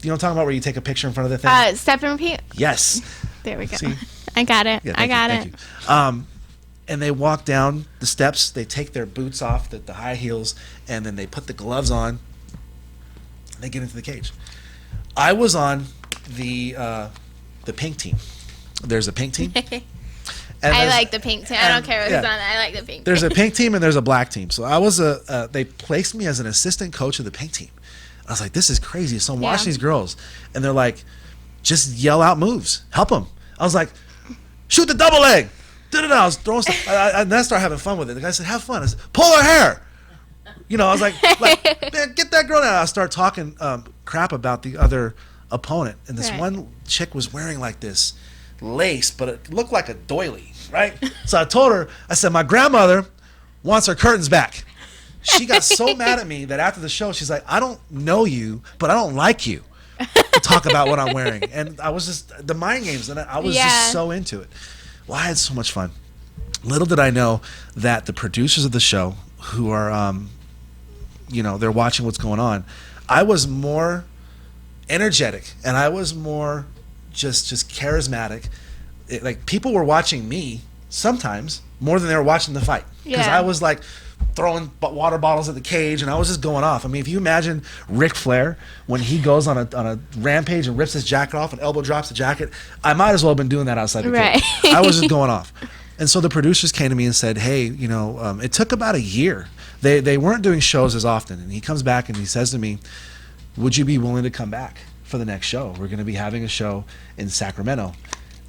what I'm talking about, where you take a picture in front of the thing?
Step and repeat.
Yes.
There we go.
See?
I got it.
Yeah,
I got
thank you. And they walk down the steps. They take their boots off, the high heels, and then they put the gloves on. And they get into the cage. I was on the pink team. There's a pink team.
I like the pink team. I don't care who's on it. I like the pink team.
There's a pink team and there's a black team. So I was they placed me as an assistant coach of the pink team. I was like, this is crazy. So I'm watching these girls, and they're like, just yell out moves. Help them. I was like, shoot the double leg. I was throwing stuff. And then I started having fun with it. The guy said, have fun. I said, pull her hair. I was like, man, get that girl down. I started talking crap about the other opponent. And this one chick was wearing like this lace, but it looked like a doily, right? So I told her, I said, my grandmother wants her curtains back. She got so mad at me that after the show, she's like, I don't know you, but I don't like you to talk about what I'm wearing. And I was just, the mind games, and I was just so into it. Well, I had so much fun. Little did I know that the producers of the show, who are, they're watching what's going on, I was more energetic and I was more just charismatic. Like, people were watching me sometimes more than they were watching the fight. Because I was like throwing water bottles at the cage and I was just going off. I mean, if you imagine Ric Flair when he goes on a rampage and rips his jacket off and elbow drops the jacket, I might as well have been doing that outside the cage. I was just going off. And so the producers came to me and said, hey, it took about a year. They weren't doing shows as often. And he comes back and he says to me, would you be willing to come back for the next show? We're going to be having a show in Sacramento.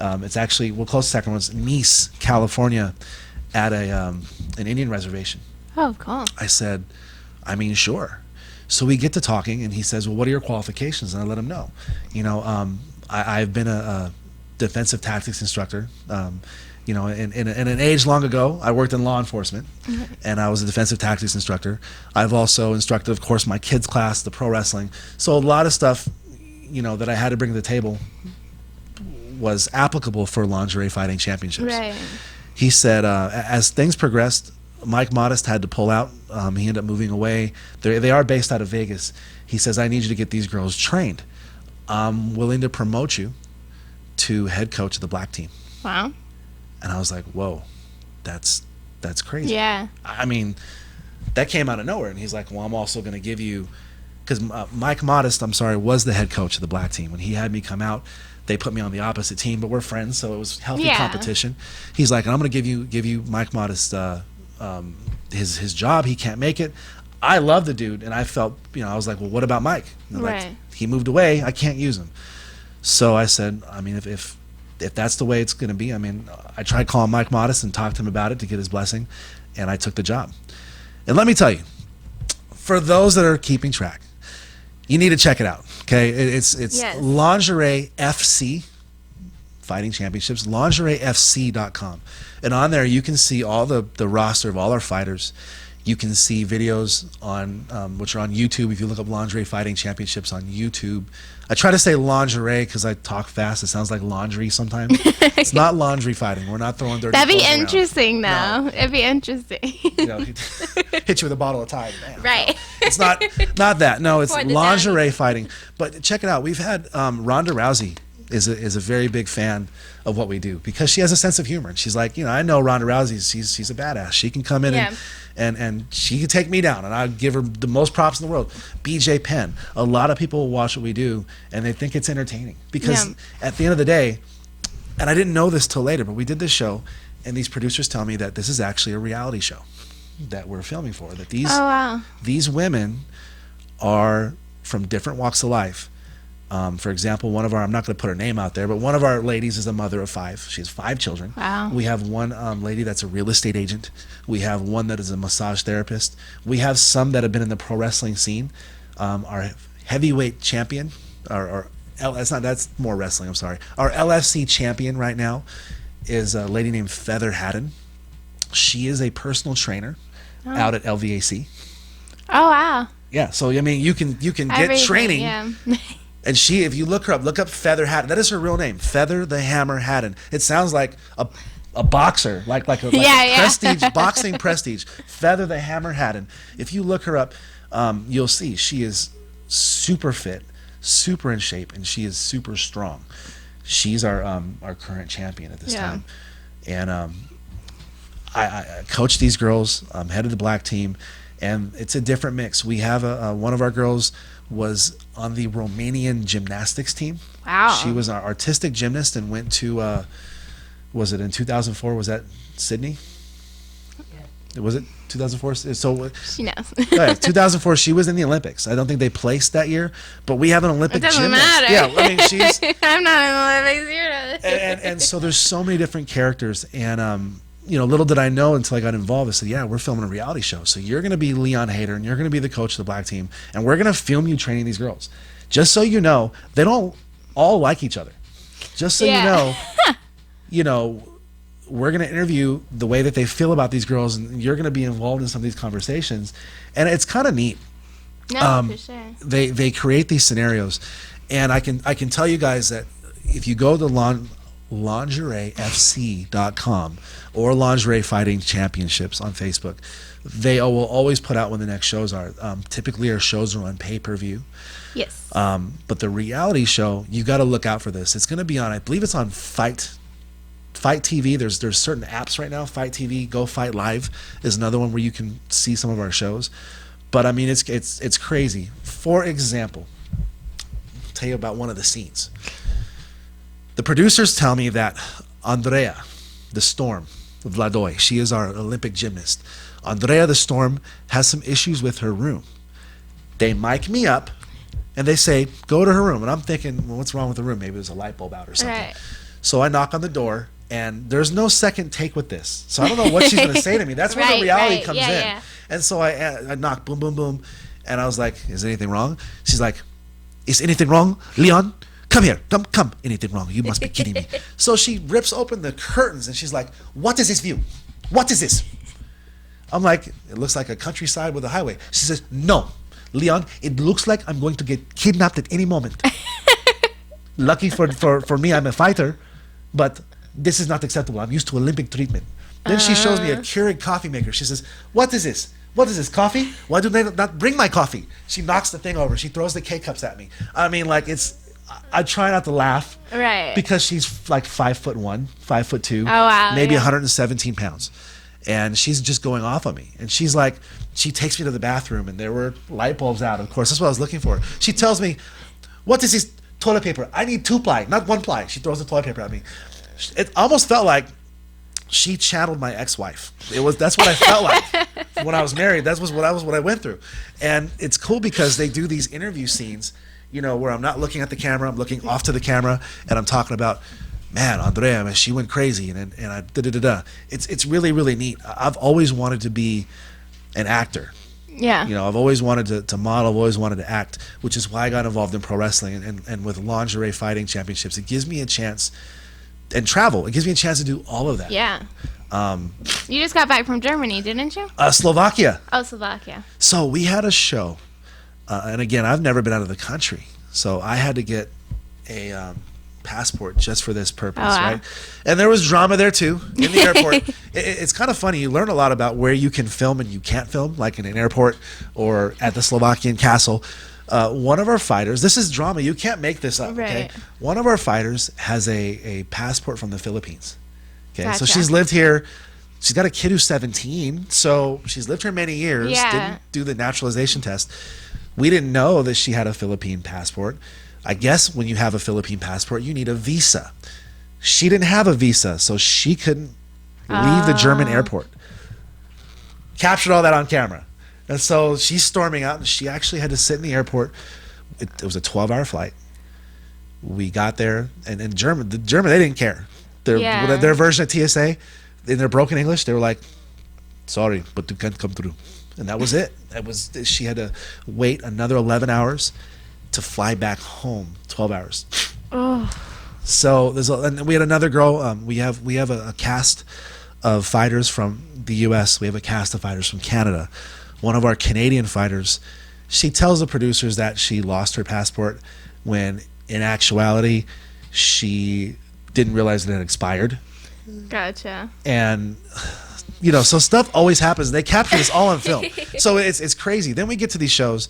It's actually, we're close to Sacramento. It's Nice, California, at an Indian reservation.
Oh, cool.
I said, I mean, sure. So we get to talking, and he says, well, what are your qualifications? And I let him know. I've been a defensive tactics instructor. In an age long ago, I worked in law enforcement, and I was a defensive tactics instructor. I've also instructed, of course, my kids' class, the pro wrestling. So a lot of stuff, that I had to bring to the table was applicable for lingerie fighting championships.
Right.
He said, as things progressed, Mike Modest had to pull out. He ended up moving away. They are based out of Vegas. He says, I need you to get these girls trained. I'm willing to promote you to head coach of the black team.
Wow.
And I was like, whoa, that's crazy.
Yeah.
I mean, that came out of nowhere. And he's like, well, I'm also going to give you, because Mike Modest, was the head coach of the black team. When he had me come out, they put me on the opposite team, but we're friends, so it was healthy
Yeah.
competition. He's like, and I'm going to give you Mike Modest his job. He can't make it. I love the dude, and I felt, I was like, well, what about Mike? And they're
Right.
like, he moved away. I can't use him. So I said, I mean, if that's the way it's going to be, I mean, I tried calling Mike Modest and talked to him about it to get his blessing, and I took the job. And let me tell you, for those that are keeping track, you need to check it out. Okay, it's
Yes.
Lingerie FC Fighting Championships, LingerieFC.com, and on there you can see all the roster of all our fighters. You can see videos on which are on YouTube. If you look up Lingerie Fighting Championships on YouTube, I try to say lingerie because I talk fast. It sounds like laundry sometimes. It's not laundry fighting. We're not throwing dirty
That'd be
clothes around.
interesting, though.
No.
It'd be interesting.
Hit you with a bottle of Tide. Man.
Right.
It's not that. No, it's
For the
lingerie fighting. But check it out. We've had Ronda Rousey is a very big fan of what we do because she has a sense of humor. And she's like, I know Ronda Rousey. She's a badass. She can come in
Yeah.
and she can take me down, and I give her the most props in the world. BJ Penn. A lot of people watch what we do and they think it's entertaining because
Yeah.
at the end of the day, and I didn't know this till later, but we did this show, and these producers tell me that this is actually a reality show that we're filming for. That
Oh, wow.
these women are from different walks of life. For example, one of our, I'm not going to put her name out there, but one of our ladies is a mother of 5. She has 5 children.
Wow.
We have one lady that's a real estate agent. We have one that is a massage therapist. We have some that have been in the pro wrestling scene. Our heavyweight champion, that's more wrestling, I'm sorry. Our LFC champion right now is a lady named Haterr Haddon. She is a personal trainer out at LVAC.
Oh, wow.
Yeah, so I mean, you can get
Everything,
training.
Yeah.
And she, if you look her up, look up Haterr Haddon. That is her real name, Feather the Hammer Haddon. It sounds like a boxer, like a
Yeah.
prestige, boxing prestige. Feather the Hammer Haddon. If you look her up, you'll see she is super fit, super in shape, and she is super strong. She's our current champion at this time. And I coach these girls. I'm head of the black team, and it's a different mix. We have one of our girls was on the Romanian gymnastics team.
Wow.
She was our artistic gymnast and went to, was it in 2004? Was that Sydney? Yeah. Was it 2004? So
She knows.
yeah, 2004, she was in the Olympics. I don't think they placed that year, but we have an Olympic
It doesn't
gymnast.
matter.
Yeah, I mean, she's
I'm not in the Olympics either.
and so there's so many different characters, and little did I know until I got involved. I said, yeah, we're filming a reality show, so you're going to be Leon Haterr, and you're going to be the coach of the black team, and we're going to film you training these girls. Just so you know, they don't all like each other. Just so you know, we're going to interview the way that they feel about these girls, and you're going to be involved in some of these conversations, and it's kind of neat.
No, for sure.
They create these scenarios, and I can tell you guys that if you go to LingerieFC.com or Lingerie Fighting Championships on Facebook, they will always put out when the next shows are. Typically, our shows are on pay-per-view.
Yes.
But the reality show, you got to look out for this. It's going to be on, I believe it's on Fight TV. There's certain apps right now. Fight TV, Go Fight Live is another one where you can see some of our shows. But I mean, it's crazy. For example, I'll tell you about one of the scenes. The producers tell me that Andrea, the Storm, Vladoy, she is our Olympic gymnast. Andrea, the Storm, has some issues with her room. They mic me up, and they say, go to her room. And I'm thinking, well, what's wrong with the room? Maybe there's a light bulb out or something.
Right.
So I knock on the door, and there's no second take with this. So I don't know what she's going to say to me. That's where the reality comes in.
Yeah.
And so I knock, boom, boom, boom. And I was like, is anything wrong? She's like, is anything wrong, Leon? Come here, come. Anything wrong? You must be kidding me. So she rips open the curtains, and she's like, what is this view? What is this? I'm like, it looks like a countryside with a highway. She says, no, Leon, it looks like I'm going to get kidnapped at any moment. Lucky for me, I'm a fighter, but this is not acceptable. I'm used to Olympic treatment. Then she shows me a Keurig coffee maker. She says, what is this? What is this, coffee? Why do they not bring my coffee? She knocks the thing over. She throws the K-cups at me. I mean, like, I try not to laugh.
Right.
Because she's like 5'1", 5'2".
Oh, wow,
maybe
yeah.
117 pounds. And she's just going off on me. And she's like, she takes me to the bathroom, and there were light bulbs out, of course. That's what I was looking for. She tells me, what is this toilet paper. I need 2-ply, not 1-ply. She throws the toilet paper at me. It almost felt like she channeled my ex-wife. That's what I felt like when I was married. That was what I went through. And it's cool because they do these interview scenes, where I'm not looking at the camera, I'm looking off to the camera, and I'm talking about, man, Andrea, man, she went crazy, and I da-da-da-da. It's really, really neat. I've always wanted to be an actor.
Yeah.
I've always wanted to model, I've always wanted to act, which is why I got involved in pro wrestling and with lingerie fighting championships. It gives me a chance, and travel, it gives me a chance to do all of that.
Yeah. You just got back from Germany, didn't you?
Slovakia.
Oh, Slovakia.
So we had a show, and again, I've never been out of the country, so I had to get a passport just for this purpose, right? And there was drama there too in the airport. It's kind of funny. You learn a lot about where you can film and you can't film, like in an airport or at the Slovakian castle. One of our fighters, this is drama. You can't make this up.
Right.
Okay. One of our fighters has a passport from the Philippines. Okay,
Gotcha.
so she's lived here. She's got a kid who's 17, so she's lived here many years.
Yeah.
Didn't do the naturalization test. We didn't know that she had a Philippine passport. I guess when you have a Philippine passport, you need a visa. She didn't have a visa, so she couldn't leave the German airport. Captured all that on camera. And so she's storming out, and she actually had to sit in the airport. It was a 12-hour flight. We got there, and in German, they didn't care. Their version of TSA, in their broken English, they were like, sorry, but you can't come through. And that was it. She had to wait another 11 hours to fly back home. 12 hours.
Oh.
So and we had another girl. We have a cast of fighters from the U.S. We have a cast of fighters from Canada. One of our Canadian fighters, she tells the producers that she lost her passport when in actuality she didn't realize it had expired.
Gotcha.
And so stuff always happens. They capture this all on film. So it's crazy. Then we get to these shows,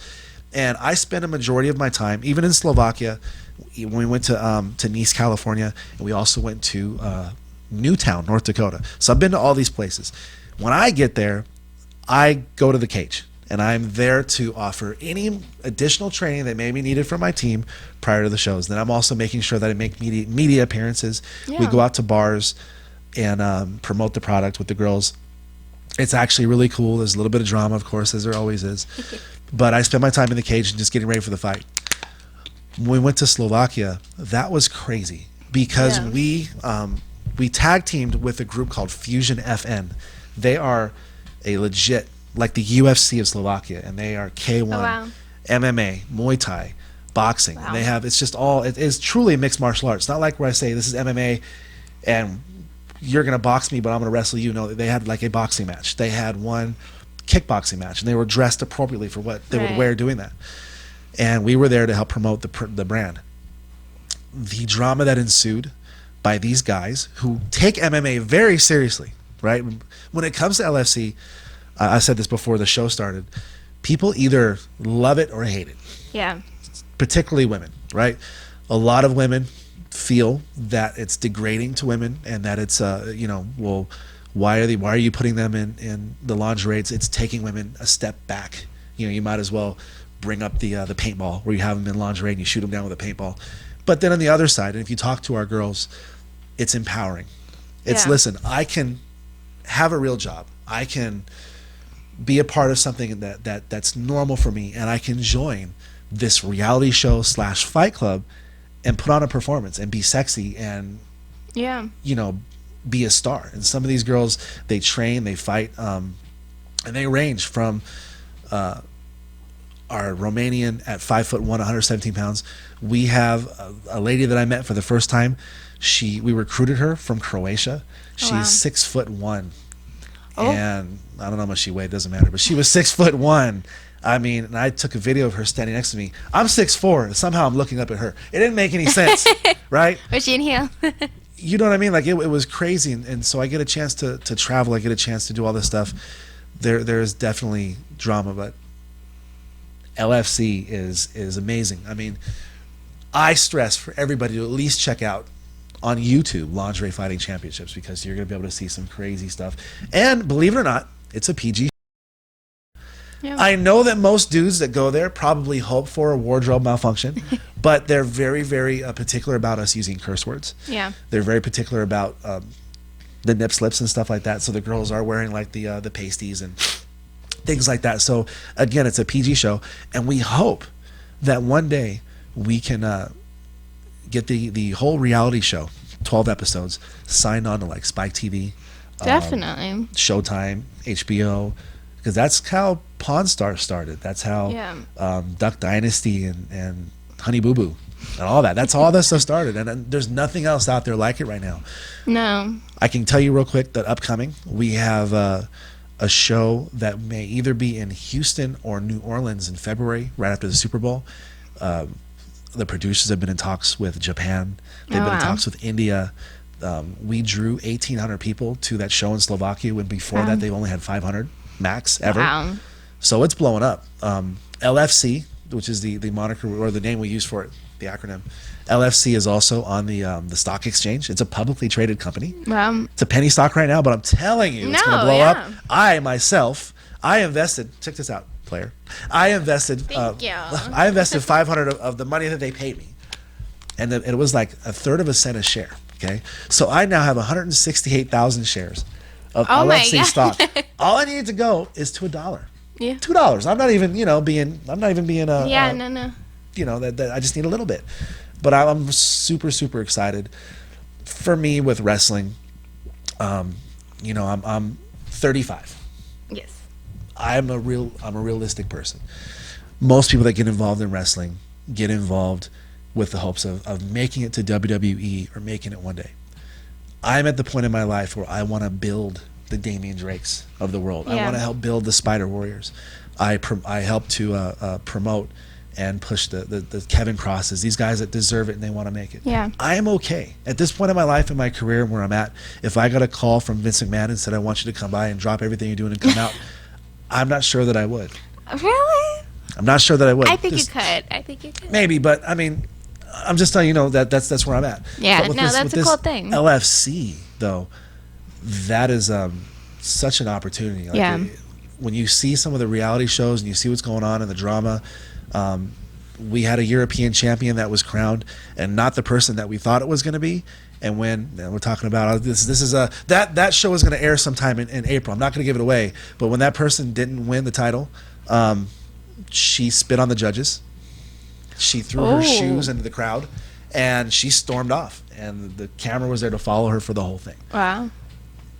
and I spend a majority of my time, even in Slovakia, when we went to Nice, California, and we also went to Newtown, North Dakota. So I've been to all these places. When I get there, I go to the cage, and I'm there to offer any additional training that may be needed for my team prior to the shows. Then I'm also making sure that I make media appearances.
Yeah.
We go out to bars and promote the product with the girls. It's actually really cool. There's a little bit of drama, of course, as there always is. But I spend my time in the cage and just getting ready for the fight. When we went to Slovakia, that was crazy because we tag teamed with a group called Fusion FN. They are a legit, like the UFC of Slovakia, and they are K1, MMA, Muay Thai, boxing.
Wow.
And they have, it's just all, it is truly mixed martial arts. It's not like where I say this is MMA and you're going to box me, but I'm going to wrestle you. No, they had like a boxing match. They had one kickboxing match, and they were dressed appropriately for what they would wear doing that. And we were there to help promote the brand. The drama that ensued by these guys who take MMA very seriously, right? When it comes to LFC, I said this before the show started, people either love it or hate it.
Yeah.
Particularly women, right? A lot of women feel that it's degrading to women and that it's well, why are you putting them in the lingerie? It's taking women a step back. You might as well bring up the paintball where you have them in lingerie and you shoot them down with a paintball. But then on the other side, and if you talk to our girls, it's empowering. It's listen, I can have a real job. I can be a part of something that's normal for me, and I can join this reality show / fight club and put on a performance and be sexy and be a star. And some of these girls, they train, they fight, and they range from our Romanian at 5'1", 117 pounds. We have a lady that I met for the first time. We recruited her from Croatia. She's 6'1", and I don't know how much she weighed, doesn't matter, but she was 6'1". I mean, and I took a video of her standing next to me. I'm 6'4", and somehow I'm looking up at her. It didn't make any sense, right?
Was she in heel?
You know what I mean? Like it was crazy, and so I get a chance to travel. I get a chance to do all this stuff. There's definitely drama, but LFC is amazing. I mean, I stress for everybody to at least check out on YouTube Lingerie Fighting Championships, because you're going to be able to see some crazy stuff. And believe it or not, it's a PG. Yeah. I know that most dudes that go there probably hope for a wardrobe malfunction, But they're very, very particular about us using curse words.
Yeah.
They're very particular about the nip slips and stuff like that. So the girls are wearing like the pasties and things like that. So again, it's a PG show, and we hope that one day we can get the whole reality show, 12 episodes, signed on to like Spike TV,
Definitely.
Showtime, HBO, because that's how Pawn Stars started. That's how Duck Dynasty and Honey Boo Boo and all that. That's all that stuff started, and there's nothing else out there like it right now.
No.
I can tell you real quick that upcoming we have a show that may either be in Houston or New Orleans in February, right after the Super Bowl. The producers have been in talks with Japan. They've been in talks with India. We drew 1,800 people to that show in Slovakia, when before that they've only had 500 max ever.
Wow.
So it's blowing up. LFC, which is the moniker or the name we use for it, the acronym. LFC is also on the stock exchange. It's a publicly traded company. It's a penny stock right now, but I'm telling you, it's going to blow up. I invested. Check this out, player. I invested.
Thank you.
I invested 500 of the money that they paid me, and it was like a third of a cent a share. Okay, so I now have 168,000 shares of LFC stock. All I need to go is to $1.
Yeah.
$2. I'm not even being
no.
That I just need a little bit. But I'm super, super excited. For me, with wrestling, I'm 35.
Yes.
I'm a realistic person. Most people that get involved in wrestling get involved with the hopes of making it to WWE or making it one day. I'm at the point in my life where I want to build the Damian Drakes of the world. I want to help build the Spider Warriors. I help to promote and push the Kevin Crosses, these guys that deserve it and they want to make it.
Yeah.
I am okay. At this point in my life, in my career, where I'm at, if I got a call from Vince McMahon and said, I want you to come by and drop everything you're doing and come out, I'm not sure that I would.
Really?
I'm not sure that I would.
I think you could.
Maybe, but I mean, I'm just telling you, that's where I'm at.
Yeah, that's a cool thing.
LFC, though, that is such an opportunity. Like, when you see some of the reality shows and you see what's going on in the drama, we had a European champion that was crowned, and not the person that we thought it was going to be. And when we're talking about this is that show is going to air sometime in April. I'm not going to give it away, but when that person didn't win the title, she spit on the judges. She threw her shoes into the crowd, and she stormed off. And the camera was there to follow her for the whole thing.
Wow.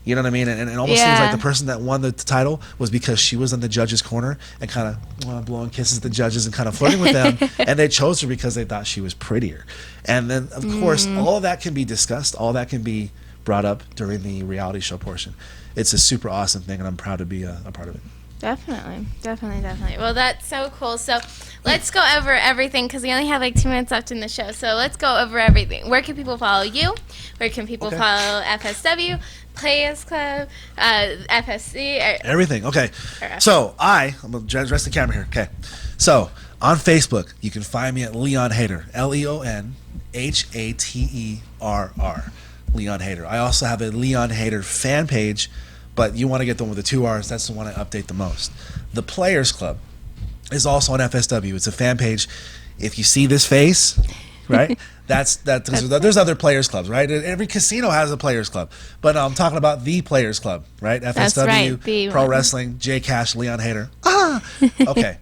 You know what I mean? And it almost seems like the person that won the title was because she was in the judges' corner and kind of blowing kisses at the judges and kind of flirting with them. And they chose her because they thought she was prettier. And then, of course, all of that can be discussed. All that can be brought up during the reality show portion. It's a super awesome thing, and I'm proud to be a part of it.
Definitely. Well, that's so cool. So let's go over everything, because we only have like 2 minutes left in the show. So let's go over everything. Where can people follow you? Where can people follow FSW, Players Club, FSC?
Everything. Okay. So I'm going to address the camera here. Okay. So on Facebook, you can find me at Leon Haterr, LeonHaterr, Leon Haterr. I also have a Leon Haterr fan page, but you want to get the one with the 2 R's. That's the one I update the most. The Players Club is also on FSW. It's a fan page. If you see this face, right, there's other Players Clubs, right? Every casino has a Players Club. But I'm talking about the Players Club, right? FSW,
That's right,
Pro Wrestling, J Cash, Leon Haterr. Okay.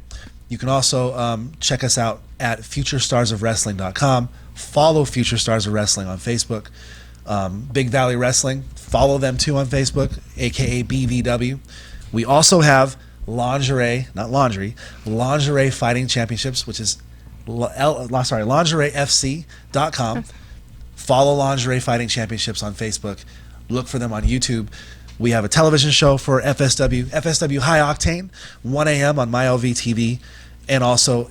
You can also check us out at futurestarsofwrestling.com. Follow Future Stars of Wrestling on Facebook. Big Valley Wrestling, follow them too on Facebook, aka BVW. We also have Lingerie Fighting Championships, which is lingeриefc.com. Follow Lingerie Fighting Championships on Facebook. Look for them on YouTube. We have a television show for FSW High Octane, 1 a.m. on MyLVTV, and also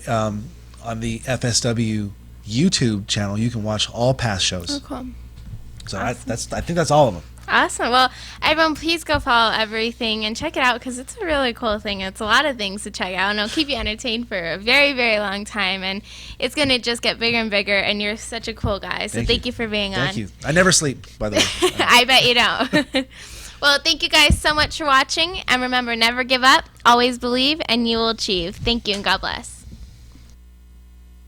on the FSW YouTube channel. You can watch all past shows.
Oh, cool.
So
awesome.
I think that's all of them.
Awesome. Well, everyone, please go follow everything and check it out, because it's a really cool thing. It's a lot of things to check out, and it'll keep you entertained for a very, very long time. And it's going to just get bigger and bigger, and you're such a cool guy. So thank you for being on.
Thank you. I never sleep, by the way.
I bet you don't. Well, thank you guys so much for watching. And remember, never give up, always believe, and you will achieve. Thank you, and God bless.